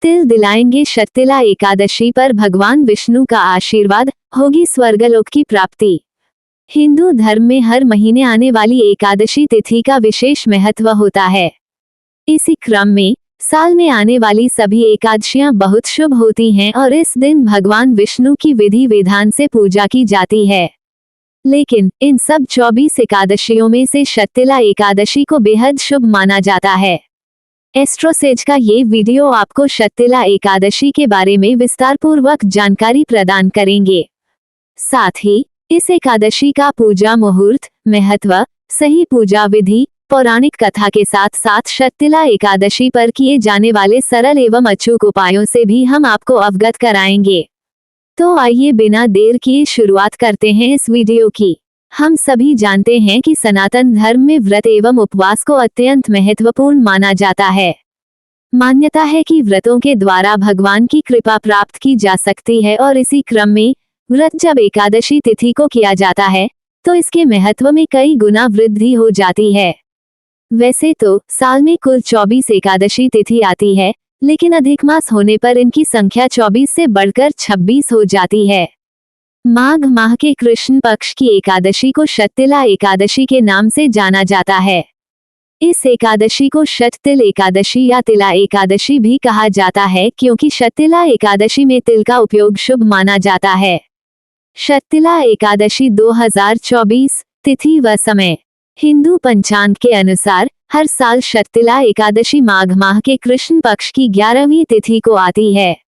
तिल दिलाएंगे शततिला एकादशी पर भगवान विष्णु का आशीर्वाद, होगी स्वर्गलोक की प्राप्ति। हिंदू धर्म में हर महीने आने वाली एकादशी तिथि का विशेष महत्व होता है। इसी क्रम में साल में आने वाली सभी एकादशियां बहुत शुभ होती हैं और इस दिन भगवान विष्णु की विधि विधान से पूजा की जाती है। लेकिन इन सब 24 एकादशियों में से शततिला एकादशी को बेहद शुभ माना जाता है। एस्ट्रोसेज का ये वीडियो आपको शततिला एकादशी के बारे में विस्तारपूर्वक जानकारी प्रदान करेंगे। साथ ही इस एकादशी का पूजा मुहूर्त, महत्व, सही पूजा विधि, पौराणिक कथा के साथ साथ शततिला एकादशी पर किए जाने वाले सरल एवं अचूक उपायों से भी हम आपको अवगत कराएंगे। तो आइए बिना देर किए शुरुआत करते हैं इस वीडियो की। हम सभी जानते हैं कि सनातन धर्म में व्रत एवं उपवास को अत्यंत महत्वपूर्ण माना जाता है। मान्यता है कि व्रतों के द्वारा भगवान की कृपा प्राप्त की जा सकती है और इसी क्रम में व्रत जब एकादशी तिथि को किया जाता है तो इसके महत्व में कई गुना वृद्धि हो जाती है। वैसे तो साल में कुल 24 एकादशी तिथि आती है, लेकिन अधिक मास होने पर इनकी संख्या 24 से बढ़कर 26 हो जाती है। माघ माह के कृष्ण पक्ष की एकादशी को शततिला एकादशी के नाम से जाना जाता है। इस एकादशी को शततिल एकादशी या तिला एकादशी भी कहा जाता है, क्योंकि शततिला एकादशी में तिल का उपयोग शुभ माना जाता है। शततिला एकादशी 2024 तिथि व समय। हिंदू पंचांग के अनुसार हर साल शततिला एकादशी माघ माह के कृष्ण पक्ष की 11वीं तिथि को आती है।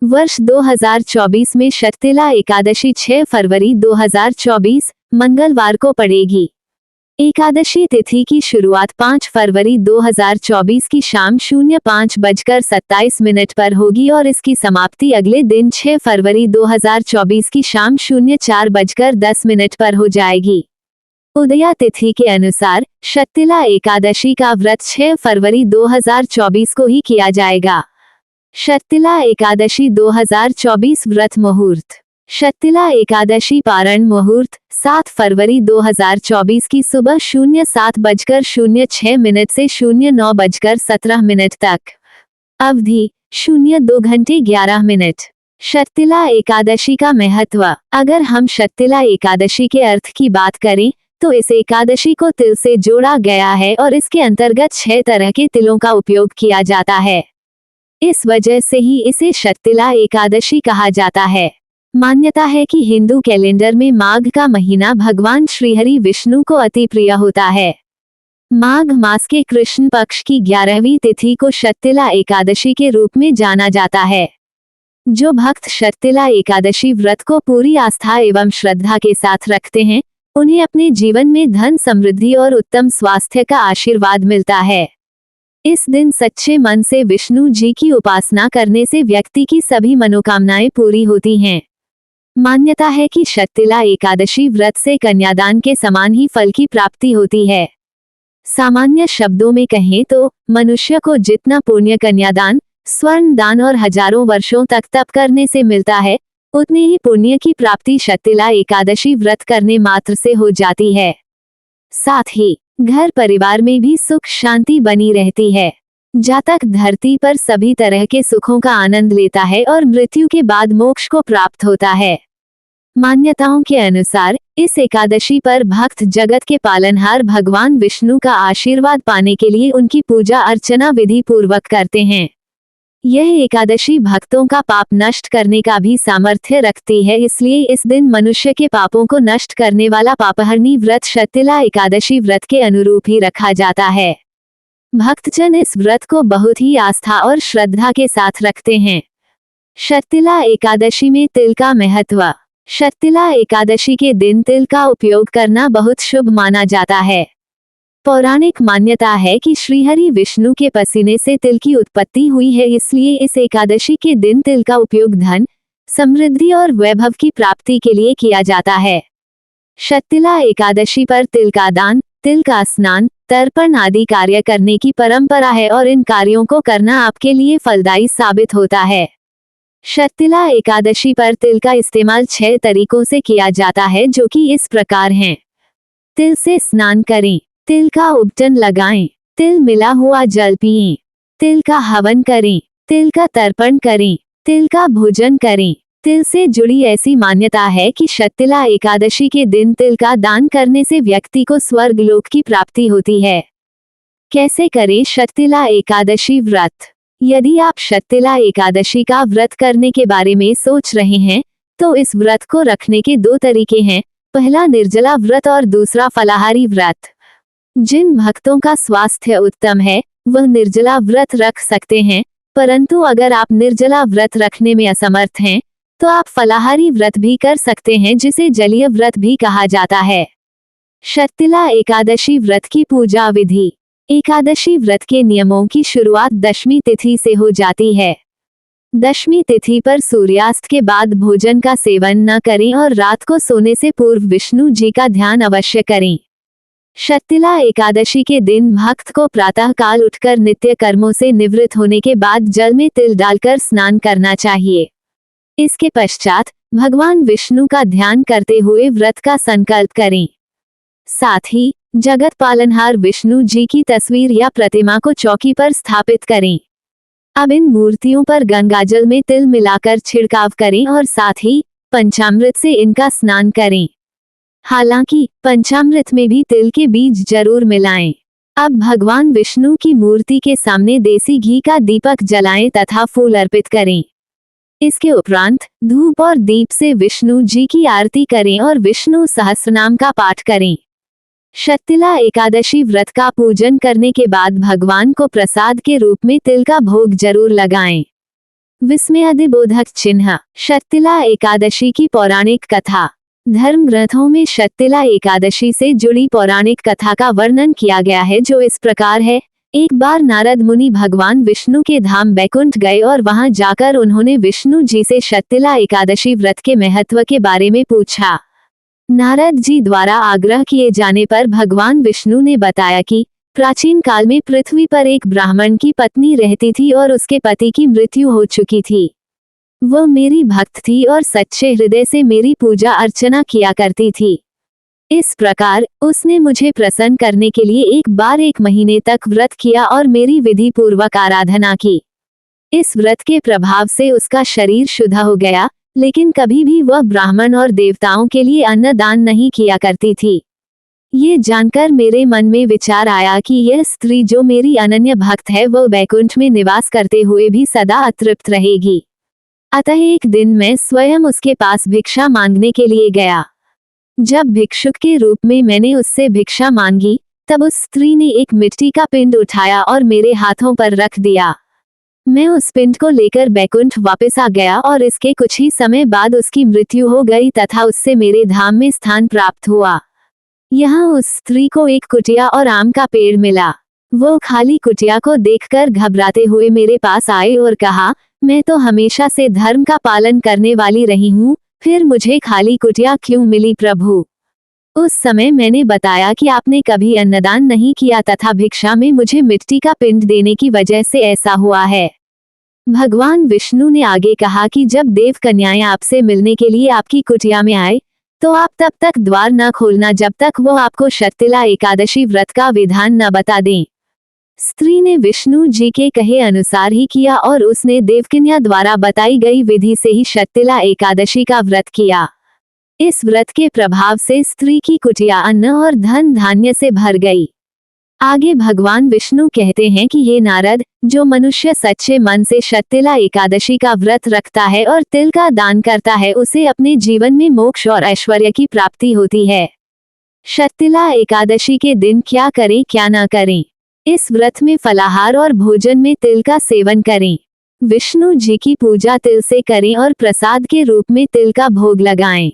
वर्ष 2024 में शततिला एकादशी 6 फरवरी 2024 मंगलवार को पड़ेगी। एकादशी तिथि की शुरुआत 5 फरवरी 2024 की शाम 05:27 पर होगी और इसकी समाप्ति अगले दिन 6 फरवरी 2024 की शाम 04:10 पर हो जाएगी। उदया तिथि के अनुसार शततिला एकादशी का व्रत 6 फरवरी 2024 को ही किया जाएगा। शततिला एकादशी 2024 व्रत मुहूर्त। शततिला एकादशी पारण मुहूर्त 7 फरवरी 2024 की सुबह 07:06 से 09:17 तक। अवधि 02 घंटे 11 मिनट। शततिला एकादशी का महत्व। अगर हम शततिला एकादशी के अर्थ की बात करें तो इस एकादशी को तिल से जोड़ा गया है और इसके अंतर्गत 6 तरह के तिलों का उपयोग किया जाता है। इस वजह से ही इसे शततिला एकादशी कहा जाता है। मान्यता है कि हिंदू कैलेंडर में माघ का महीना भगवान श्रीहरि विष्णु को अति प्रिय होता है। माघ मास के कृष्ण पक्ष की 11वीं तिथि को शततिला एकादशी के रूप में जाना जाता है। जो भक्त शततिला एकादशी व्रत को पूरी आस्था एवं श्रद्धा के साथ रखते हैं, उन्हें अपने जीवन में धन समृद्धि और उत्तम स्वास्थ्य का आशीर्वाद मिलता है। इस दिन सच्चे मन से विष्णु जी की उपासना करने से व्यक्ति की सभी मनोकामनाएं पूरी होती हैं। मान्यता है कि शततिला एकादशी व्रत से कन्यादान के समान ही फल की प्राप्ति होती है। सामान्य शब्दों में कहें तो मनुष्य को जितना पुण्य कन्यादान, स्वर्ण दान और हजारों वर्षों तक तप करने से मिलता है, उतनी ही पुण्य की प्राप्ति शततिला एकादशी व्रत करने मात्र से हो जाती है। साथ ही घर परिवार में भी सुख शांति बनी रहती है। जातक धरती पर सभी तरह के सुखों का आनंद लेता है और मृत्यु के बाद मोक्ष को प्राप्त होता है। मान्यताओं के अनुसार इस एकादशी पर भक्त जगत के पालनहार भगवान विष्णु का आशीर्वाद पाने के लिए उनकी पूजा अर्चना विधि पूर्वक करते हैं। यह एकादशी भक्तों का पाप नष्ट करने का भी सामर्थ्य रखती है, इसलिए इस दिन मनुष्य के पापों को नष्ट करने वाला पापहरणी व्रत शततिला एकादशी व्रत के अनुरूप ही रखा जाता है। भक्तजन इस व्रत को बहुत ही आस्था और श्रद्धा के साथ रखते हैं। शततिला एकादशी में तिल का महत्व। शततिला एकादशी के दिन तिल का उपयोग करना बहुत शुभ माना जाता है। पौराणिक मान्यता है कि श्रीहरि विष्णु के पसीने से तिल की उत्पत्ति हुई है, इसलिए इस एकादशी के दिन तिल का उपयोग धन, समृद्धि और वैभव की प्राप्ति के लिए किया जाता है। शततिला एकादशी पर तिल का दान, तिल का स्नान, तर्पण आदि कार्य करने की परंपरा है और इन कार्यों को करना आपके लिए फलदायी साबित होता है। शततिला एकादशी पर तिल का इस्तेमाल 6 तरीकों से किया जाता है, जो कि इस प्रकार हैं। तिल से स्नान करें, तिल का उपटन लगाएं, तिल मिला हुआ जल पिएं, तिल का हवन करें, तिल का तर्पण करें। तिल का भोजन करें। तिल से जुड़ी ऐसी मान्यता है कि शर्तिला एकादशी के दिन तिल का दान करने से व्यक्ति को स्वर्ग लोक की प्राप्ति होती है। कैसे करें शर्तिला एकादशी व्रत? यदि आप शर्तिला एकादशी का व्रत करने के बारे में सोच रहे हैं, तो इस व्रत को रखने के 2 तरीके हैं। पहला निर्जला व्रत और दूसरा फलाहारी व्रत। जिन भक्तों का स्वास्थ्य उत्तम है, वह निर्जला व्रत रख सकते हैं, परंतु अगर आप निर्जला व्रत रखने में असमर्थ हैं, तो आप फलाहारी व्रत भी कर सकते हैं, जिसे जलीय व्रत भी कहा जाता है। शर्तिला एकादशी व्रत की पूजा विधि। एकादशी व्रत के नियमों की शुरुआत दशमी तिथि से हो जाती है। दशमी तिथि पर सूर्यास्त के बाद भोजन का सेवन न करें और रात को सोने से पूर्व विष्णु जी का ध्यान अवश्य करें। शर्तिला एकादशी के दिन भक्त को प्रातः काल उठकर नित्य कर्मों से निवृत्त होने के बाद जल में तिल डालकर स्नान करना चाहिए। इसके पश्चात भगवान विष्णु का ध्यान करते हुए व्रत का संकल्प करें। साथ ही जगत पालनहार विष्णु जी की तस्वीर या प्रतिमा को चौकी पर स्थापित करें। अब इन मूर्तियों पर गंगाजल में तिल मिलाकर छिड़काव करें और साथ ही पंचामृत से इनका स्नान करें। हालांकि पंचामृत में भी तिल के बीज जरूर मिलाएं। अब भगवान विष्णु की मूर्ति के सामने देसी घी का दीपक जलाएं तथा फूल अर्पित करें। इसके उपरांत धूप और दीप से विष्णु जी की आरती करें और विष्णु सहस्रनाम का पाठ करें। शर्तिला एकादशी व्रत का पूजन करने के बाद भगवान को प्रसाद के रूप में तिल का भोग जरूर लगाएं। विस्मयादिबोधक चिन्ह। शर्तिला एकादशी की पौराणिक कथा। धर्म ग्रंथों में शर्तिला एकादशी से जुड़ी पौराणिक कथा का वर्णन किया गया है, जो इस प्रकार है। एक बार नारद मुनि भगवान विष्णु के धाम बैकुंठ गए और वहां जाकर उन्होंने विष्णु जी से शर्तिला एकादशी व्रत के महत्व के बारे में पूछा। नारद जी द्वारा आग्रह किए जाने पर भगवान विष्णु ने बताया कि प्राचीन काल में पृथ्वी पर एक ब्राह्मण की पत्नी रहती थी और उसके पति की मृत्यु हो चुकी थी। वह मेरी भक्त थी और सच्चे हृदय से मेरी पूजा अर्चना किया करती थी। इस प्रकार उसने मुझे प्रसन्न करने के लिए एक बार 1 महीने तक व्रत किया और मेरी विधि पूर्वक आराधना की। इस व्रत के प्रभाव से उसका शरीर शुद्ध हो गया, लेकिन कभी भी वह ब्राह्मण और देवताओं के लिए अन्न दान नहीं किया करती थी। ये जानकर मेरे मन में विचार आया कि यह स्त्री जो मेरी अनन्य भक्त है, वह बैकुंठ में निवास करते हुए भी सदा अतृप्त रहेगी। अतः एक दिन मैं स्वयं उसके पास भिक्षा मांगने के लिए गया। जब भिक्षुक के रूप में मैंने उससे भिक्षा मांगी, तब उस स्त्री ने एक मिट्टी का पिंड उठाया और मेरे हाथों पर रख दिया। मैं उस पिंड को लेकर बैकुंठ वापस आ गया और इसके कुछ ही समय बाद उसकी मृत्यु हो गई तथा उससे मेरे धाम में स्थान प्राप्त हुआ। यहाँ उस स्त्री को एक कुटिया और आम का पेड़ मिला। वो खाली कुटिया को देखकर घबराते हुए मेरे पास आए और कहा, मैं तो हमेशा से धर्म का पालन करने वाली रही हूँ, फिर मुझे खाली कुटिया क्यों मिली प्रभु? उस समय मैंने बताया कि आपने कभी अन्नदान नहीं किया तथा भिक्षा में मुझे मिट्टी का पिंड देने की वजह से ऐसा हुआ है। भगवान विष्णु ने आगे कहा कि जब देव कन्याएं आपसे मिलने के लिए आपकी कुटिया में आए, तो आप तब तक द्वार न खोलना जब तक वो आपको शर्तिला एकादशी व्रत का विधान न बता दें। स्त्री ने विष्णु जी के कहे अनुसार ही किया और उसने देवकन्या द्वारा बताई गई विधि से ही शर्तिला एकादशी का व्रत किया। इस व्रत के प्रभाव से स्त्री की कुटिया अन्न और धन धान्य से भर गई। आगे भगवान विष्णु कहते हैं कि हे नारद, जो मनुष्य सच्चे मन से शर्तिला एकादशी का व्रत रखता है और तिल का दान करता है, उसे अपने जीवन में मोक्ष और ऐश्वर्य की प्राप्ति होती है। शर्तिला एकादशी के दिन क्या करें क्या न करें? इस व्रत में फलाहार और भोजन में तिल का सेवन करें। विष्णु जी की पूजा तिल से करें और प्रसाद के रूप में तिल का भोग लगाएं।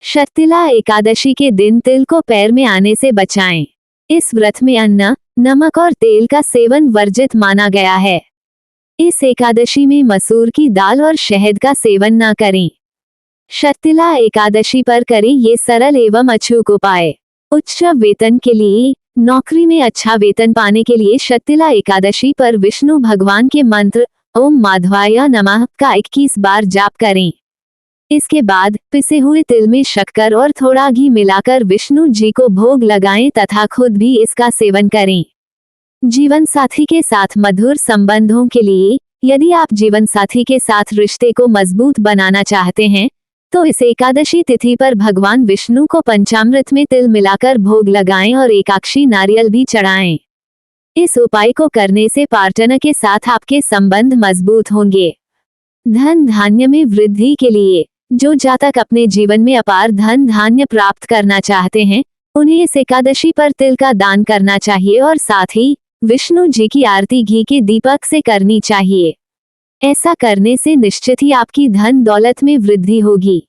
शर्तिला एकादशी के दिन तिल को पैर में आने से बचाएं। इस व्रत में अन्न, नमक और तेल का सेवन वर्जित माना गया है। इस एकादशी में मसूर की दाल और शहद का सेवन न करें। शर्तिला एकादशी पर करें ये सरल एवं अचूक उपाय। उच्च वेतन के लिए, नौकरी में अच्छा वेतन पाने के लिए शर्तिला एकादशी पर विष्णु भगवान के मंत्र ओम माधवाय नमः का 21 बार जाप करें। इसके बाद पिसे हुए तिल में शक्कर और थोड़ा घी मिलाकर विष्णु जी को भोग लगाएं तथा खुद भी इसका सेवन करें। जीवन साथी के साथ मधुर संबंधों के लिए यदि आप जीवन साथी के साथ रिश्ते को मजबूत बनाना चाहते हैं तो इस एकादशी तिथि पर भगवान विष्णु को पंचामृत में तिल मिलाकर भोग लगाएं और एकाक्षी नारियल भी चढ़ाएं। इस उपाय को करने से पार्टनर के साथ आपके संबंध मजबूत होंगे। धन धान्य में वृद्धि के लिए जो जातक अपने जीवन में अपार धन धान्य प्राप्त करना चाहते हैं उन्हें इस एकादशी पर तिल का दान करना चाहिए और साथ ही विष्णु जी की आरती घी के दीपक से करनी चाहिए। ऐसा करने से निश्चित ही आपकी धन दौलत में वृद्धि होगी।